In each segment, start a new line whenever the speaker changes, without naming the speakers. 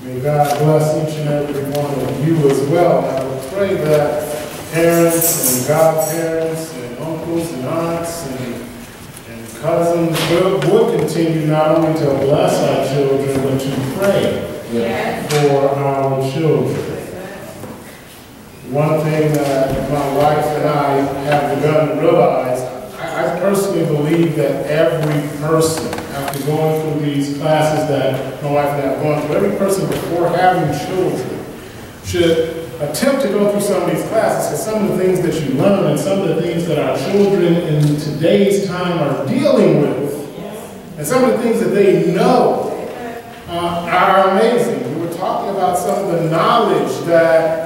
May God bless each and every one of you as well. And I would pray that parents and godparents and uncles and aunts and cousins would continue not only to bless our children, but to pray for our children. One thing that my wife and I have begun to realize, I personally believe that every person, after going through these classes that my wife and I have gone through, every person before having children should attempt to go through some of these classes, because some of the things that you learn and some of the things that our children in today's time are dealing with, and some of the things that they know are amazing. We were talking about some of the knowledge that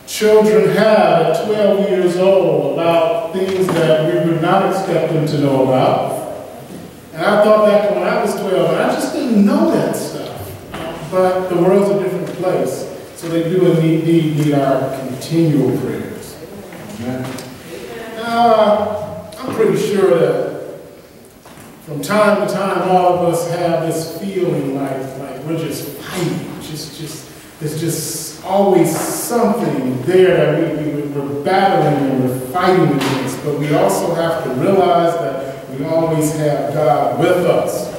children have at 12 years old about things that we would not expect them to know about. And I thought back when I was 12, and I just didn't know that stuff. But the world's a different place. So they do indeed need our continual prayers. Amen. Now, I'm pretty sure that from time to time, all of us have this feeling like we're just fighting. There's just always something there that we're battling and we're fighting against. But we also have to realize that we always have God with us.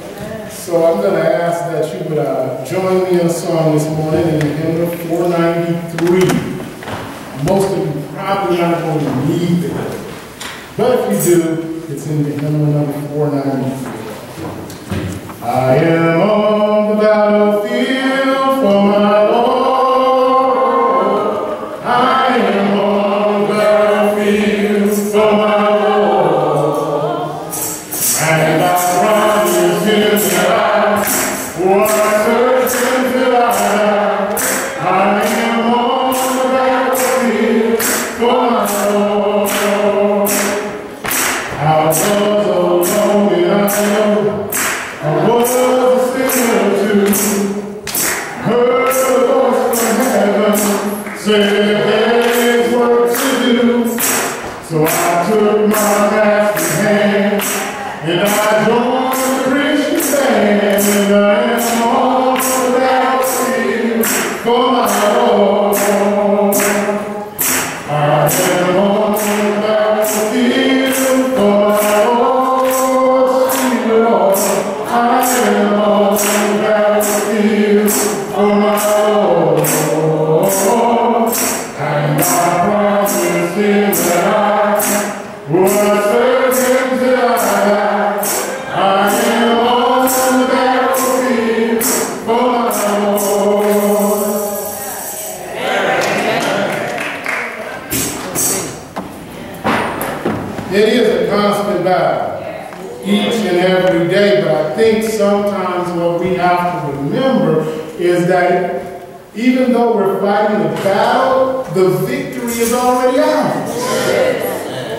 So I'm going to ask that you would join me in a song this morning in the hymn 493. Most of you probably aren't going to need it. But if you do, it's in the hymn number 493. I am on the battlefield for my Lord. I am on the battlefield for my Lord. And I promise him that what I search until I die. I am on the battlefield for my Lord. I was alone and I know I was a sinner too. Heard a voice from heaven say there's work to do. So I took my master's hand and I joined the Christian band. And I am on the battlefield for my Lord. I am on the battlefield for my Lord. See the Lord. I am on the battlefield for my Lord. And I promise him that I will serve him till I die. I am on the battlefield for my Lord. It is a constant battle, each and every day, but I think sometimes what we have to remember is that even though we're fighting a battle, the victory is already ours.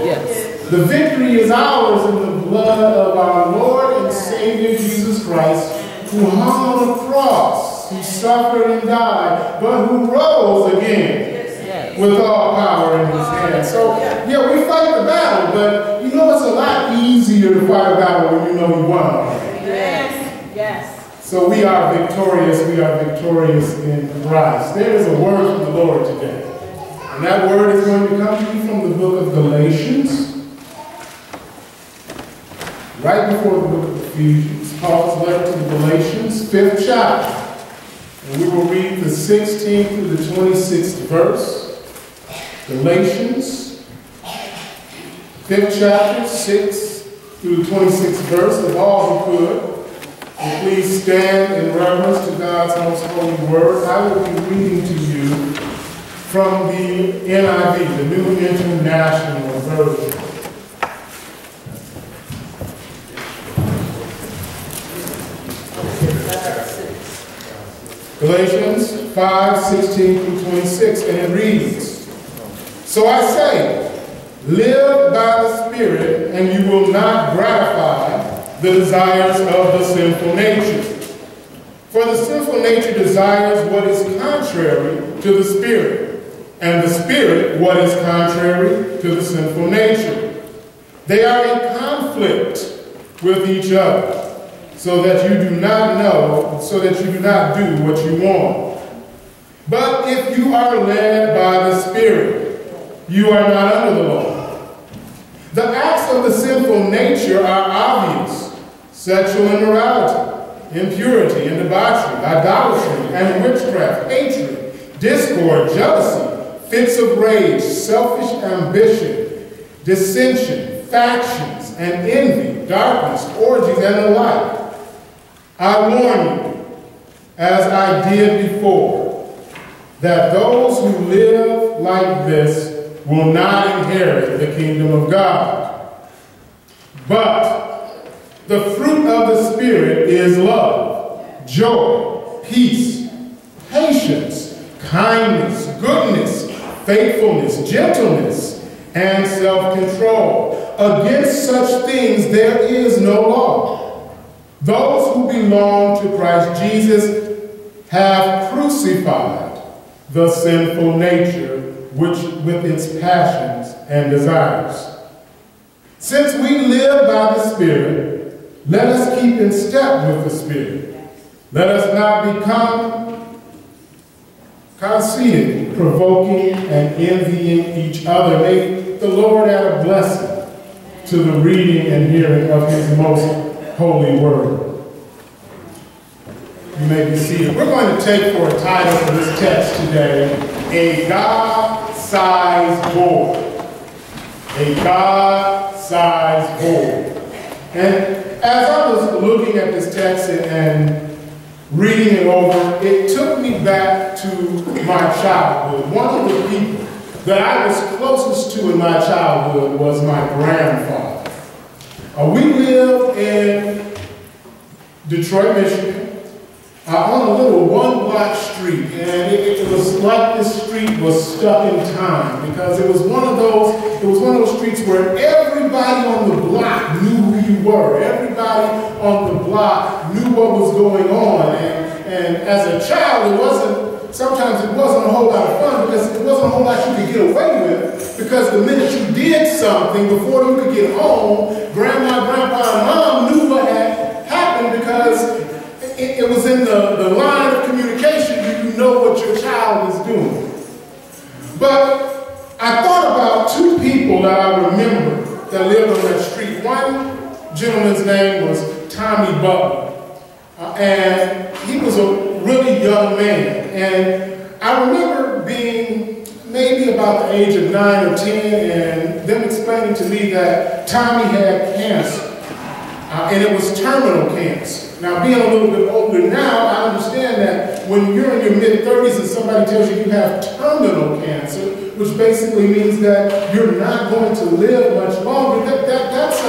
Yes. The victory is ours in the blood of our Lord and Savior Jesus Christ, who hung on the cross, who suffered and died, but who rose again with all power in his hand. So, yeah, we fight the battle, but you know it's a lot easier to fight a battle when you know you won.
Yes, yes.
So we are victorious in Christ. There is a word from the Lord today. And that word is going to come to you from the book of Galatians. Right before the book of Ephesians, Paul's letter to the Galatians, 5th chapter. And we will read the 16th through the 26th verse. Galatians, 5th chapter, 6th through the 26th verse, if all who could. And please stand in reverence to God's most holy word. I will be reading to you from the NIV, the New International Version. Galatians 5:16 through 26, and it reads, So I say, live by the Spirit, and you will not gratify the desires of the sinful nature. For the sinful nature desires what is contrary to the Spirit, and the Spirit what is contrary to the sinful nature. They are in conflict with each other, so that you do not do what you want. But if you are led by the Spirit, you are not under the law. The acts of the sinful nature are obvious: sexual immorality, impurity and debauchery, idolatry and witchcraft, hatred, discord, jealousy, fits of rage, selfish ambition, dissension, factions, and envy, darkness, orgies, and the like. I warn you, as I did before, that those who live like this will not inherit the kingdom of God. But the fruit of the Spirit is love, joy, peace, patience, kindness, goodness, faithfulness, gentleness, and self-control. Against such things there is no law. Those who belong to Christ Jesus have crucified the sinful nature which with its passions and desires. Since we live by the Spirit, let us keep in step with the Spirit. Let us not become conceited, provoking, and envying each other. May the Lord add a blessing to the reading and hearing of his most holy word. You may be seated. We're going to take for a title for this text today, A God-Sized Board. A God-Sized Board. And as I was looking at this text and reading it over, it took me back to my childhood. One of the people that I was closest to in my childhood was my grandfather. We lived in Detroit, Michigan, on a little one-block street, and it was like this street was stuck in time, because it was one of those streets where everybody on the block knew who you were. Everybody on the block knew what was going on, and as a child, sometimes it wasn't a whole lot of fun, because it wasn't a whole lot you could get away with, because the minute you did something, before you could get home, grandma, grandpa, and mom knew what had happened, because it was in the line of communication. You know what your child is doing. But I thought about two people that I remember that lived on that street. One gentleman's name was Tommy Butler, and he was a really young man. And I remember being maybe about the age of 9 or 10, and them explaining to me that Tommy had cancer, and it was terminal cancer. Now, being a little bit older now, I understand that when you're in your mid-30s and somebody tells you you have terminal cancer, which basically means that you're not going to live much longer, that's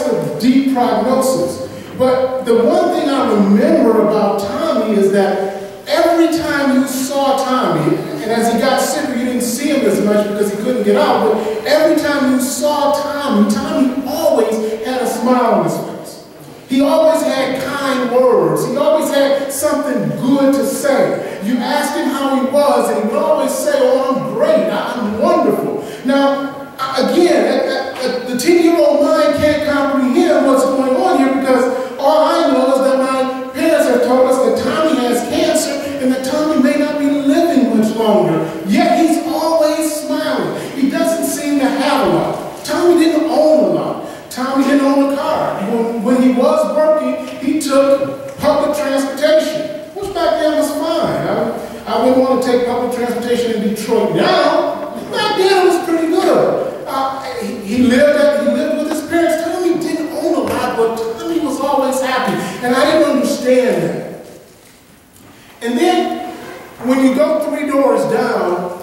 a deep prognosis. But the one thing I remember about Tommy is that every time you saw Tommy, and as he got sicker, you didn't see him as much because he couldn't get out, but every time you saw Tommy, Tommy always had a smile on his face. He always had kind words. He always had something good to say. You asked him how he was, and he would always say, "Oh, I'm great. I'm wonderful." Now, again, the 10-year-old mind can't comprehend what's going on here, because all I know is that my parents have told us that Tommy has cancer and that Tommy may not be living much longer. Yet he's always smiling. He doesn't seem to have a lot. Tommy didn't own a lot. Tommy didn't own a car. When he was working, he took public transportation, which back then was fine. I wouldn't want to take public transportation in Detroit now. Back then it was pretty good. He lived with his parents. Tommy didn't own a lot, but Tommy was always happy, and I didn't understand that. And then when you go 3 doors down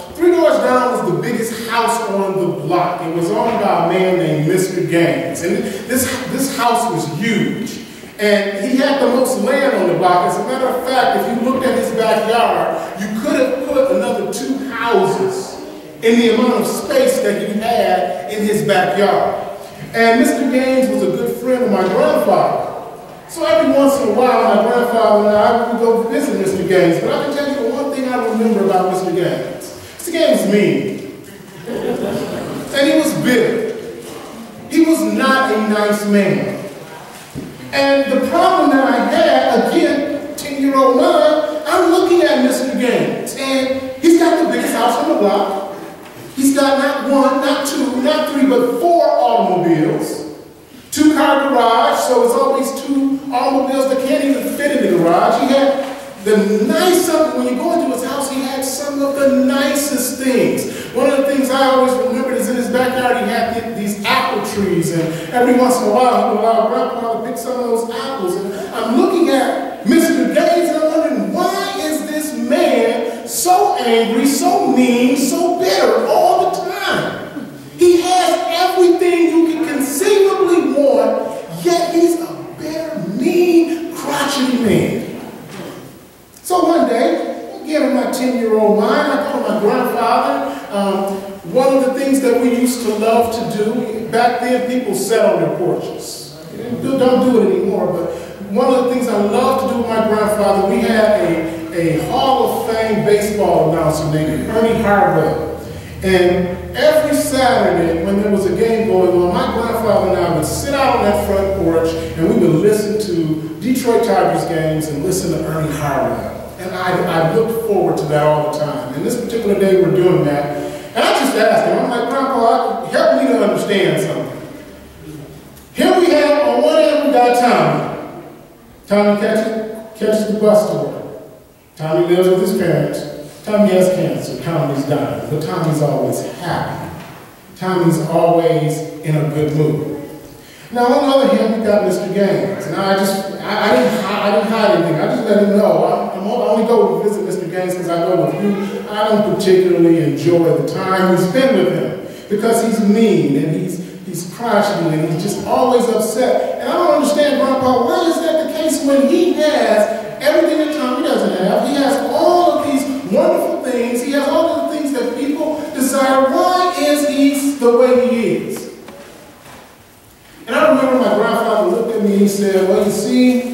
was the biggest house on the block. It was owned by a man named Mr. Gaines. And this house was huge. And he had the most land on the block. As a matter of fact, if you looked at his backyard, you could have put another 2 houses in the amount of space that he had in his backyard. And Mr. Gaines was a good friend of my grandfather. So every once in a while, my grandfather and I would go visit Mr. Gaines. But I can tell you the one thing I remember about Mr. Gaines. Mr. Gaines was mean. And he was bitter. He was not a nice man. And the problem that I had, again, 10-year-old mind, I'm looking at Mr. Gaines. And he's got the biggest house on the block. He's got not one, not two, not three, but 4 automobiles. 2-car garage, so it's always 2 automobiles that can't even fit in the garage. He had the when you go into his house, he had some of the nicest things. One of the things I always remembered is in his backyard, he had these apple trees, and every once in a while, he would allow Grandpa to pick some of those apples. And I'm looking at Mr. Gaines, and I'm wondering, why is this man so angry, so mean, so bitter all the time? He has everything you can conceivably want, yet he's a bitter, mean, crotchety man. So one day, again in my 10-year-old mind, I told my grandfather, one of the things that we used to love to do, back then people sat on their porches. Don't do it anymore, but one of the things I loved to do with my grandfather, we had a Hall of Fame baseball announcer named Ernie Harwell. And every Saturday when there was a game going on, my grandfather and I would sit out on that front porch and we would listen to Detroit Tigers games and listen to Ernie Harwell. And I looked forward to that all the time. And this particular day we're doing that. And I just asked him, I'm like, Grandpa, help me to understand something. Here we have, on one end we got Tommy. Tommy catches the bus to work. Tommy lives with his parents. Tommy has cancer. Tommy's dying. But Tommy's always happy. Tommy's always in a good mood. Now, on the other hand, we got Mr. Gaines. And I didn't hide anything. I just let him know. I only go to visit Mr. Gaines because I go with you. I don't particularly enjoy the time we spend with him because he's mean and he's crotchety and he's just always upset. And I don't understand, Grandpa, why is that the case when he has everything that Tommy doesn't have? He has all of these wonderful things. He has all of the things that people desire. Why is he the way he is? And I remember my grandfather looked at me and he said, well, you see,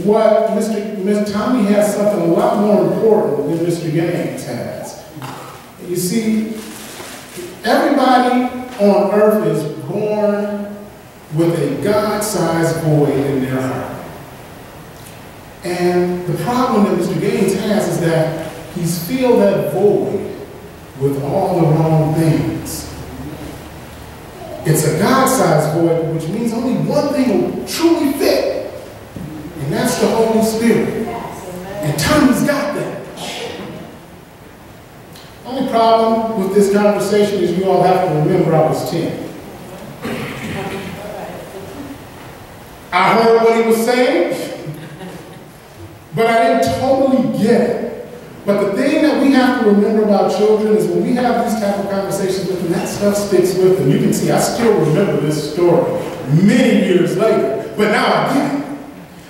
what Mr. Tommy has something a lot more important than Mr. Gaines has. You see, everybody on earth is born with a God-sized void in their heart. And the problem that Mr. Gaines has is that he's filled that void with all the wrong things. It's a God-sized void, which means only one thing will truly fit, and that's the Holy Spirit. And Tommy's got that. Only problem with this conversation is you all have to remember I was 10. I heard what he was saying, but I didn't totally get it. But the thing that we have to remember about children is when we have these type of conversations with them, that stuff sticks with them. You can see, I still remember this story many years later, but now I get it.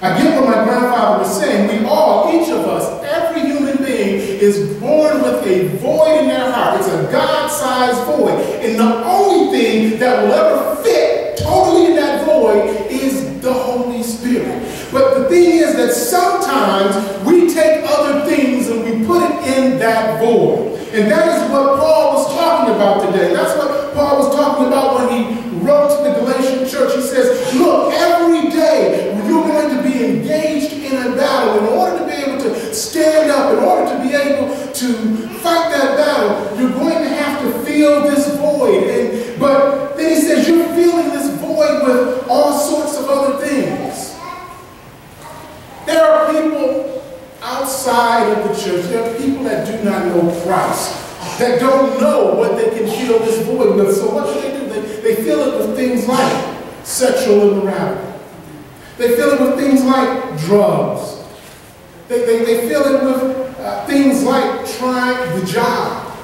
I get what my grandfather was saying. We all, each of us, every human being is born with a void in their heart. It's a God-sized void. And the only thing that will ever fit totally in that void is the Holy Spirit. But the thing is that sometimes we take other things and we put it in that void. And that is what Paul was talking about today. That's what Paul was talking about when he wrote to the Galatian church. He says, look, every day you're going to be engaged in a battle. In order to be able to stand up, in order to be able to fight that battle, you're going to have to feel this void. But then he says you're feeling this void with all sorts of other things. There are people outside of the church. There are people that do not know Christ, that don't know what they can fill this void with. So what do? They fill it with things like sexual immorality. They fill it with things like drugs. They fill it with things like trying the job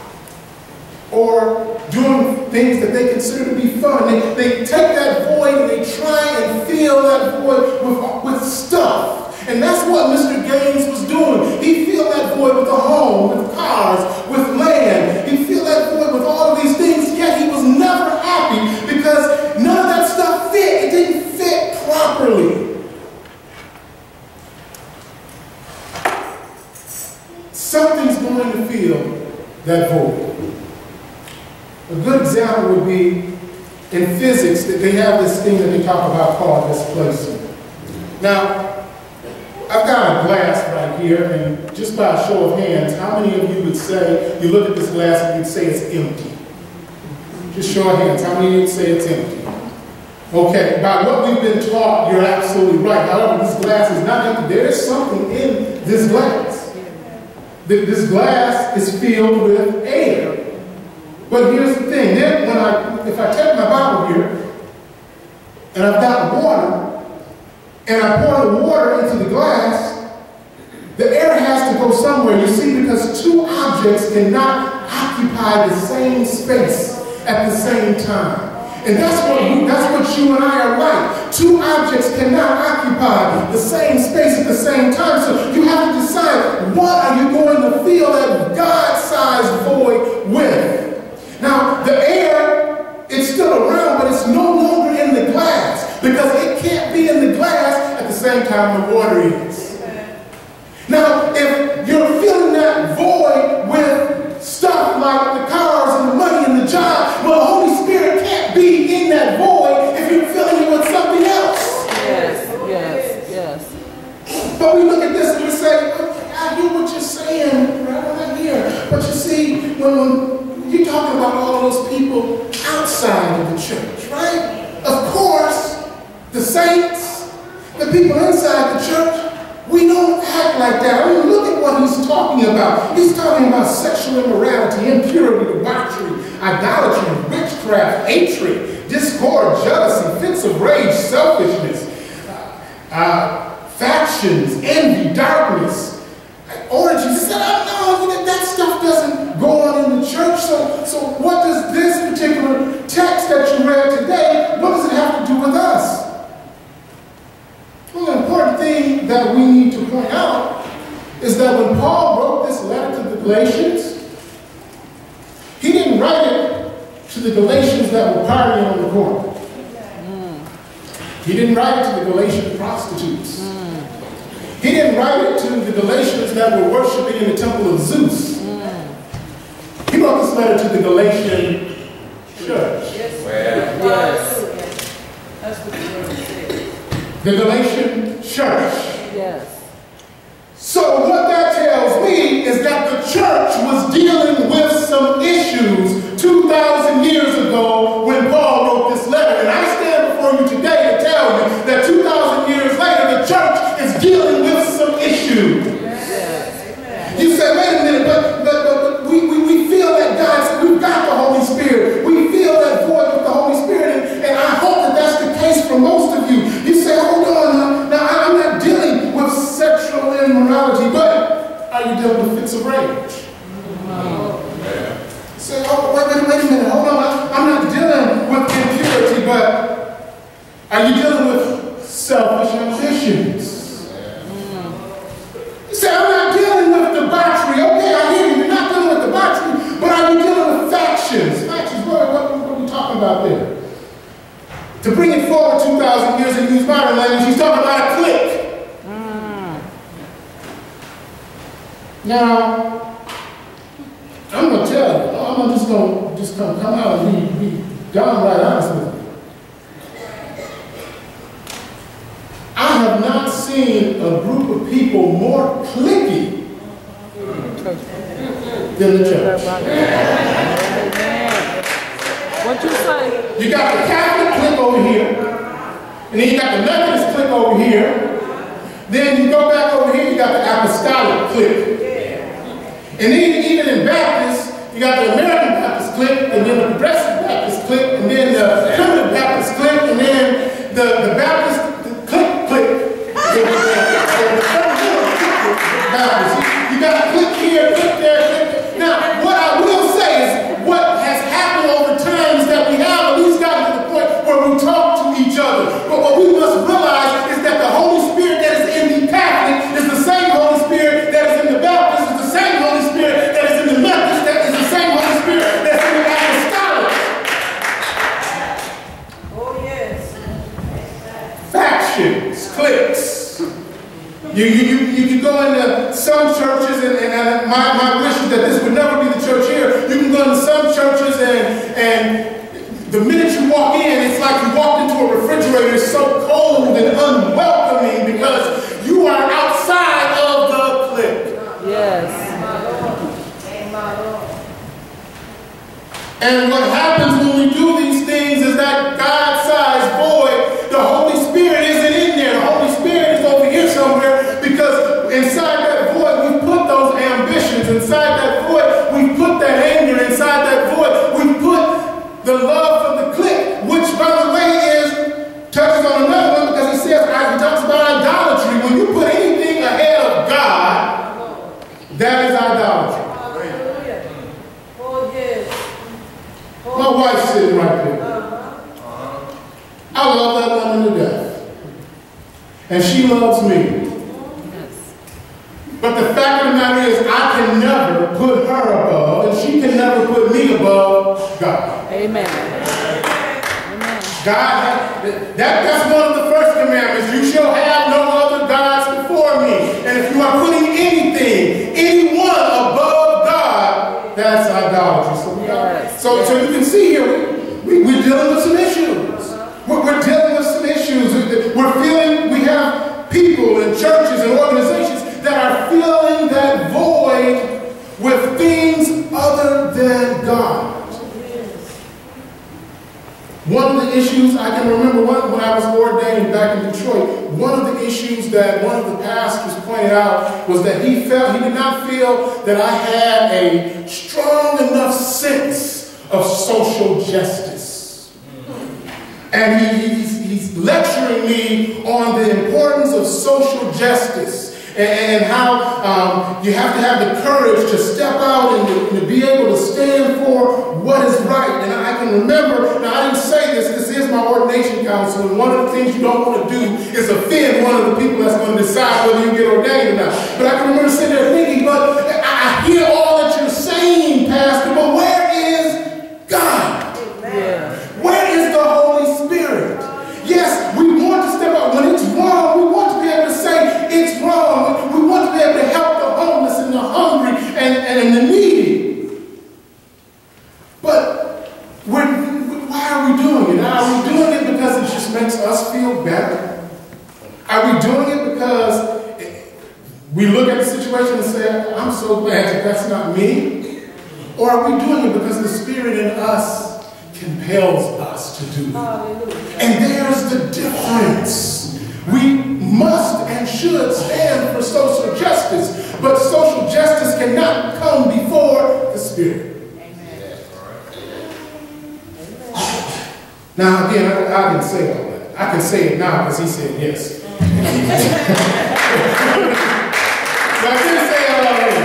or doing things that they consider to be fun. They take that void and they try and fill that void with stuff. And that's what Mr. Gaines was doing. He filled that void with a home, with cars, with land. He filled that void with all of these things, yet he was never happy because none of that stuff fit. It didn't fit properly. Something's going to fill that void. A good example would be in physics that they have this thing that they talk about called displacement. Now, I've got a glass right right here, and just by a show of hands, how many of you would say, you look at this glass and you'd say it's empty? Just show of hands, how many of you would say it's empty? Okay, by what we've been taught, you're absolutely right. However, this glass is not empty. There is something in this glass. This glass is filled with air. But here's the thing, then if I take my Bible here, and I've got water, and I pour the water into the glass, the air has to go somewhere, you see, because two objects cannot occupy the same space at the same time. And that's what you and I are like. Two objects cannot occupy the same space at the same time. So you have to decide, what are you going to fill that God-sized void with? Now, the air, it's still around, but it's no longer in the glass, because it can't be in the glass at the same time the water is. Now, if you're filling that void with stuff like the cars and the money and the job, well, the Holy Spirit can't be in that void if you're filling it with something else.
Yes.
But we look at this and we say, okay, I hear what you're saying, right here. But you see, when you're talking about all those people outside of the church, right? Of course, the saints, the people inside the church, we don't act like that. I mean, look at what he's talking about. He's talking about sexual immorality, impurity, debauchery, idolatry, witchcraft, hatred, discord, jealousy, fits of rage, selfishness, factions, envy, darkness, orgies. He said, no, that stuff doesn't go on in the church. So what does this particular text that you read today, what does it have to do with us? Well, the important thing that we need to point out is that when Paul wrote this letter to the Galatians, he didn't write it to the Galatians that were partying on the corner. He didn't write it to the Galatian prostitutes. He didn't write it to the Galatians that were worshiping in the temple of Zeus. He wrote this letter to the Galatian church.
Yes. That's what the word says.
The Galatian church.
Yes.
So what that tells me is that the church was dealing with some issues 2,000 years ago when Paul wrote this letter. And I stand before you today to tell you that 2,000 years later, the church is dealing with some issues. Yes. You say, wait a minute, but we feel that we've got the Holy Spirit. We feel that void with the Holy Spirit. And I hope that that's the case for most of you. You say, hold on, now I'm not dealing with sexual immorality, but are you dealing with fits of rage? Say, oh, wait a minute, hold on, I'm not dealing with impurity, but are you dealing with selfish ambitions? You say, I'm not dealing with debauchery. Okay, I hear you, you're not dealing with debauchery, but are you dealing with factions? Factions, what are we talking about there? To bring it forward 2,000 years and use modern language, he's talking about a clique. Now, I'm going to tell you, I'm just going to come out and be downright honest with you. I have not seen a group of people more cliquey than the church.
What you say?
You got the Catholic clique over here, and then you got the Methodist clique over here. Then you go back over here, you got the Apostolic clique. And then even in Baptists, you got the American Baptist clique, and then the Progressive Baptist clique, and then the Primitive Baptist clique, and then the Baptist clique. Baptist. You got a clique here, clique there, clique there. Now, what I will say is what has happened over time is that we have at least gotten to the point where we talk to each other. But what we must realize is that the Holy Spirit that is in the Catholic is the same Holy Spirit that is in the Baptist, is the same Holy Spirit that is in the Methodist, that is the same Holy Spirit that's in the Apostolic.
Oh, yes.
Factions, cliques. You can go into some churches, and my wish is that this would never be the church here. You can go into some churches, and the minute you walk in, it's like you walked into a refrigerator. It's so cold and unwelcoming because you are outside of the And what happens when we do these things is that God-sized void, the Holy Spirit isn't in there. The Holy Spirit is over here somewhere, because inside that void we put those ambitions. Inside that void we put that anger. Inside that void we put the love for the clique, which, by the way, touches on another one, because he says, he talks about idolatry. When you put anything ahead of God, that is idolatry. My wife's sitting right there. I love that woman to death. And she loves me. But the fact of the matter is, I can never put her above, and she can never put me above God.
Amen.
God, that's one of the first commandments. You shall have no other gods before me. And if you are putting anything, anyone above God, that's idolatry. So you can see here, we're dealing with some issues. We're dealing with some issues. We're feeling, we have people and churches and organizations that are filling that void with things other than God. One of the issues, I can remember when I was ordained back in Detroit, one of the issues that one of the pastors pointed out was that he did not feel that I had a strong enough sense of social justice. And he's lecturing me on the importance of social justice and how you have to have the courage to step out and to be able to stand for what is right. And I can remember, now I didn't say this is my ordination council, and one of the things you don't want to do is offend one of the people that's going to decide whether you get ordained or not. But I can remember sitting there thinking, but I hear all that you're saying, Pastor, but where is God?
Yeah.
Where is the Holy Spirit? Yes, we want to step out. When it's wrong, we want to be able to say it's wrong. We want to be able to help the homeless and the hungry and the needy. But why are we doing it? Are we doing it because it just makes us feel better? Are we doing it because we look at the situation and say, I'm so glad that that's not me? Or are we doing it because the Spirit in us compels us to do it? And there's the difference. We must and should stand for social justice, but social justice cannot come before the Spirit. Now, again, I didn't say all that. I can say it now because he said yes. But I didn't say it already.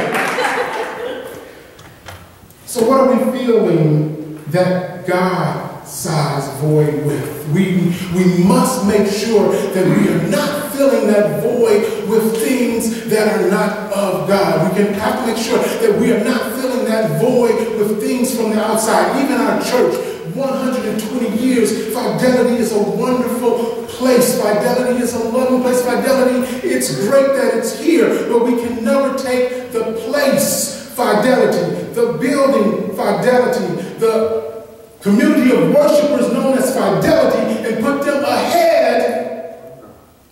So what are we feeling that God-sized void with? We must make sure that we are not filling that void with things that are not of God. We have to make sure that we are not filling that void with things from the outside. Even our church, 120 years, Fidelity is a wonderful place. Fidelity is a loving place. Fidelity, it's great that it's here, but we can never take the place, Fidelity, the building, Fidelity, the community of worshipers known as Fidelity, and put them ahead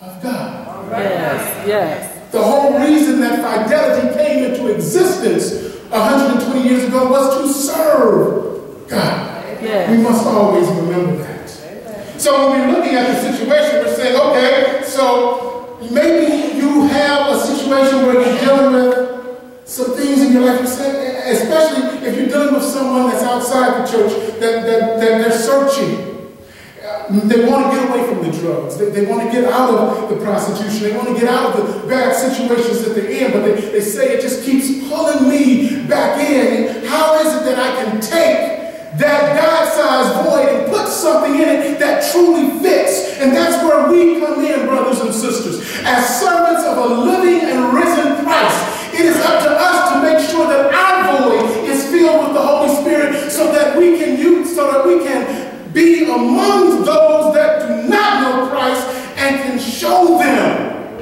of God.
Yes, yes.
The whole reason that Fidelity came into existence 120 years ago was to serve God.
Yes.
We must always remember that. So when we're looking at the situation, we're saying, okay, so maybe you have a situation where you're dealing with some things in your life, especially if you're dealing with someone that's outside the church, that they're searching. They want to get away from the drugs. They want to get out of the prostitution. They want to get out of the bad situations that they're in, but they say it just keeps pulling me back in. How is it that I can take that God-sized void and put something in it that truly fits? And that's where we come in, brothers and sisters. As servants of a living and risen Christ, it is up to us to make sure that our void is filled with the Holy Spirit so that we can be among those that do not know Christ and can show them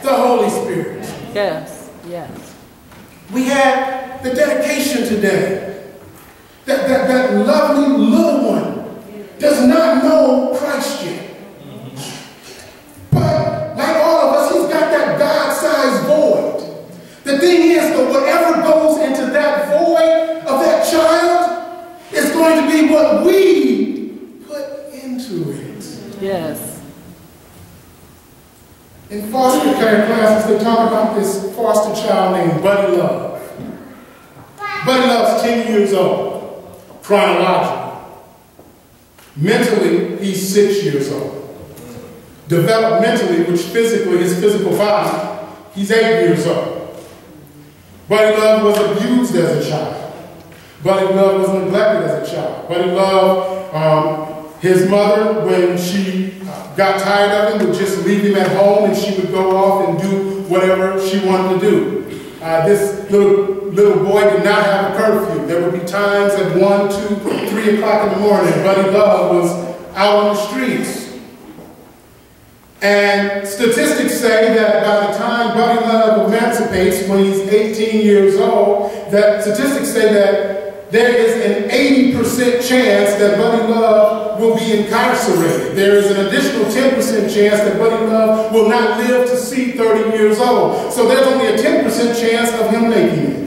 the Holy Spirit.
Yes, yes.
We had the dedication today. That lovely little one does not know Christ yet. But like all of us, he's got that God-sized void. The thing is that whatever goes into that void of that child is going be what we put into it.
Yes.
In foster care classes, they talk about this foster child named Buddy Love. Buddy Love's 10 years old, chronologically. Mentally, he's 6 years old. Developmentally, which physically, his physical body, he's 8 years old. Buddy Love was abused as a child. Buddy Love was neglected as a child. Buddy Love, his mother, when she got tired of him, would just leave him at home and she would go off and do whatever she wanted to do. This little boy did not have a curfew. There would be times at 1, 2, 3 o'clock in the morning, Buddy Love was out on the streets. And statistics say that by the time Buddy Love emancipates, when he's 18 years old, that statistics say that there is an 80% chance that Buddy Love will be incarcerated. There is an additional 10% chance that Buddy Love will not live to see 30 years old. So there's only a 10% chance of him making it.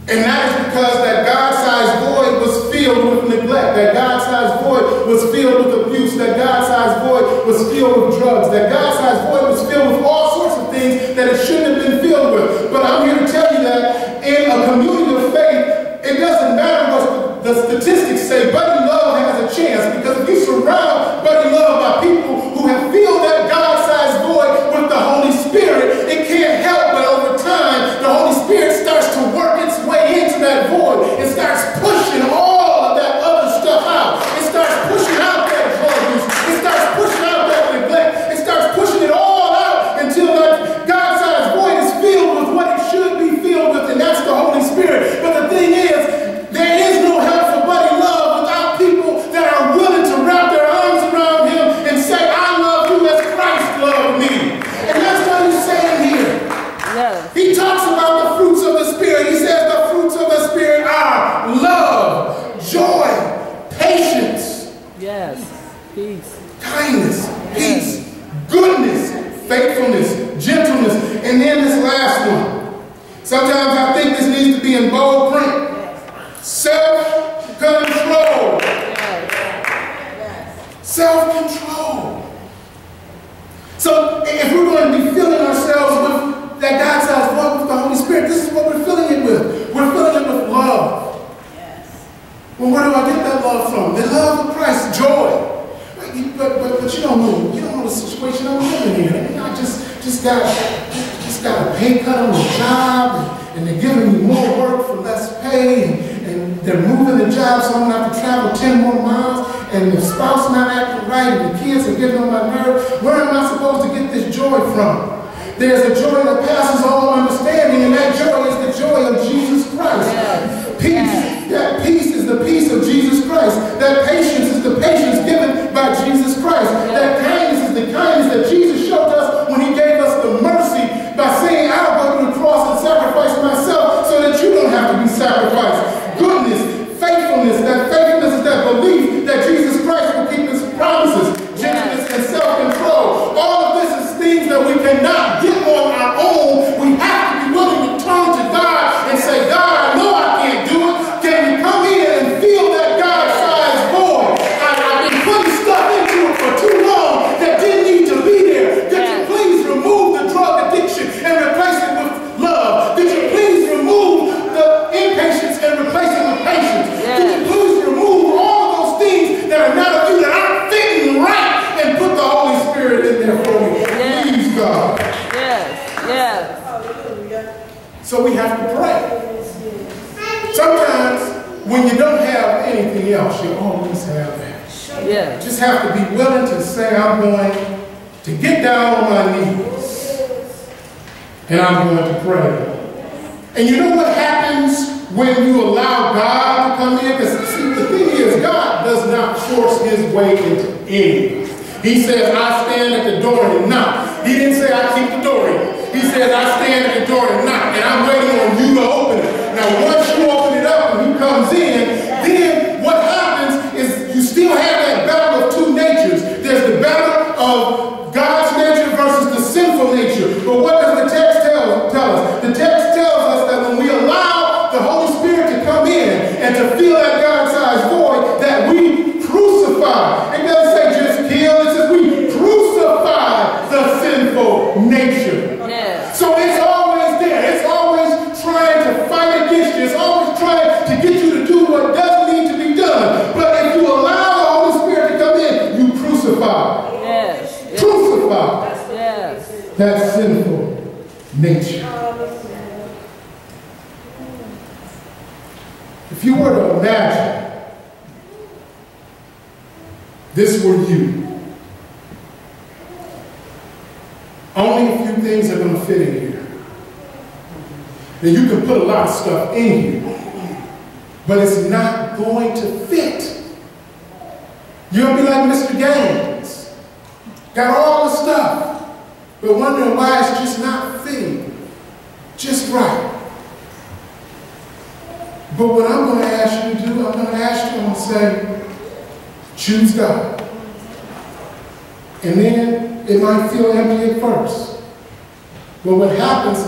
And that is because that God-sized void was filled with neglect. That God-sized void was filled with abuse. That God-sized void was filled with drugs. That God-sized void was filled with all sorts of things that it shouldn't have been filled with. But I'm here to tell you that in a community of faith, it doesn't matter what the statistics say. Buddy Love has a chance, because if you surround Buddy Love by people who have filled that God-sized void with the Holy Spirit, it can't help but over time, the Holy Spirit starts to work its way into that void. It starts pushing all of that other stuff out. It starts pushing out that drug use. It starts pushing out that neglect. It starts pushing it all out until that God-sized void is filled with what it should be filled with, and that's the Holy Spirit. But the thing is, there is no help for Buddy Love without people that are willing to wrap their arms around him and say, I love you as Christ loved me. And that's what he's saying here.
Yes.
He talks about the fruits of the Spirit. He says the fruits of the Spirit are love, joy, patience.
Yes. Peace.
Kindness, peace, goodness, faithfulness, gentleness, and then this last one. Sometimes I think this needs to be in bold print. Self-control. Self-control. So if we're going to be filling ourselves with that God-sized void with the Holy Spirit, this is what we're filling it with. We're filling it with love. Well, where do I get that love from? The love of Christ, joy. But you don't know the situation I'm living in. I mean, I just got a pay cut on the job, and they're giving me more work for less pay, and they're moving the job so I'm going to have to travel 10 more miles, and the spouse not acting right, and the kids are getting on my nerves. Where am I supposed to get this joy from? There's a joy that passes all understanding, and that joy is the joy of Jesus Christ. Peace. That peace is the peace of Jesus Christ. That patience is the patience given by Jesus Christ. That kindness is the kindness that Jesus showed us when he gave us the mercy by saying, I'll go to the cross and sacrifice myself so that you don't have to be sacrificed. Goodness, faithfulness. That faithfulness is that belief that Jesus Christ will keep his promises. Gentleness and self-control. All of this is things that we cannot get on our own. We have to be willing to turn to God and say, God, I know I can't do it. Can you come in and feel that God-sized void? I've been putting stuff into it for too long that didn't need to be there. Could you please remove the drug addiction and replace it with love? Could you please remove the impatience and replace it with patience? Could you please remove all of those things that are not of you, that aren't fitting right, and put the Holy Spirit in there for me? Please, God.
Yes.
So we have to pray. Sometimes, when you don't have anything else, you always have that.
Yes.
You just have to be willing to say, I'm going to get down on my knees, and I'm going to pray. And you know what happens when you allow God to come in? Because see, the thing is, God does not force his way into anything. He says, I stand at the door and knock. He didn't say, I keep the door in. He says, I stand at the door and knock, and I'm waiting on you to open it. Now, once you open it up and he comes in, then what happens is you still have that battle of two natures. There's the battle of God's nature versus the sinful nature. But what does the text tell us? The text tells us that when we allow the Holy Spirit to come in and to feel that God's If you were to imagine this were you, only a few things are going to fit in here. Now you can put a lot of stuff in here, but it's not going to fit. You're going to be like Mr. Gaines. Got all the stuff, but wondering why it's just not fitting just right. But what I'm going to ask you to do, I'm going to say, choose God. And then it might feel empty at first. But what happens,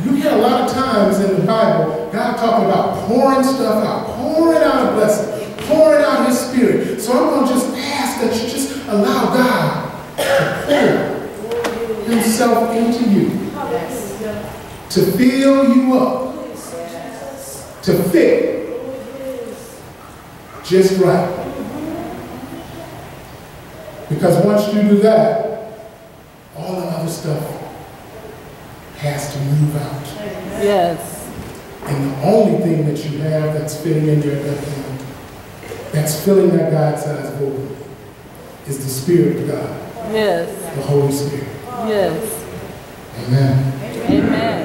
you hear a lot of times in the Bible, God talking about pouring stuff out, pouring out a blessing, pouring out His Spirit. So I'm going to just ask that you just allow God to pour Himself into you, to fill you up, to fit just right. Because once you do that, all the other stuff has to move out.
Yes.
And the only thing that you have that's fitting in there at that point, that's filling that God-sized void, is the Spirit of God.
Yes.
The Holy Spirit.
Yes.
Amen.
Amen.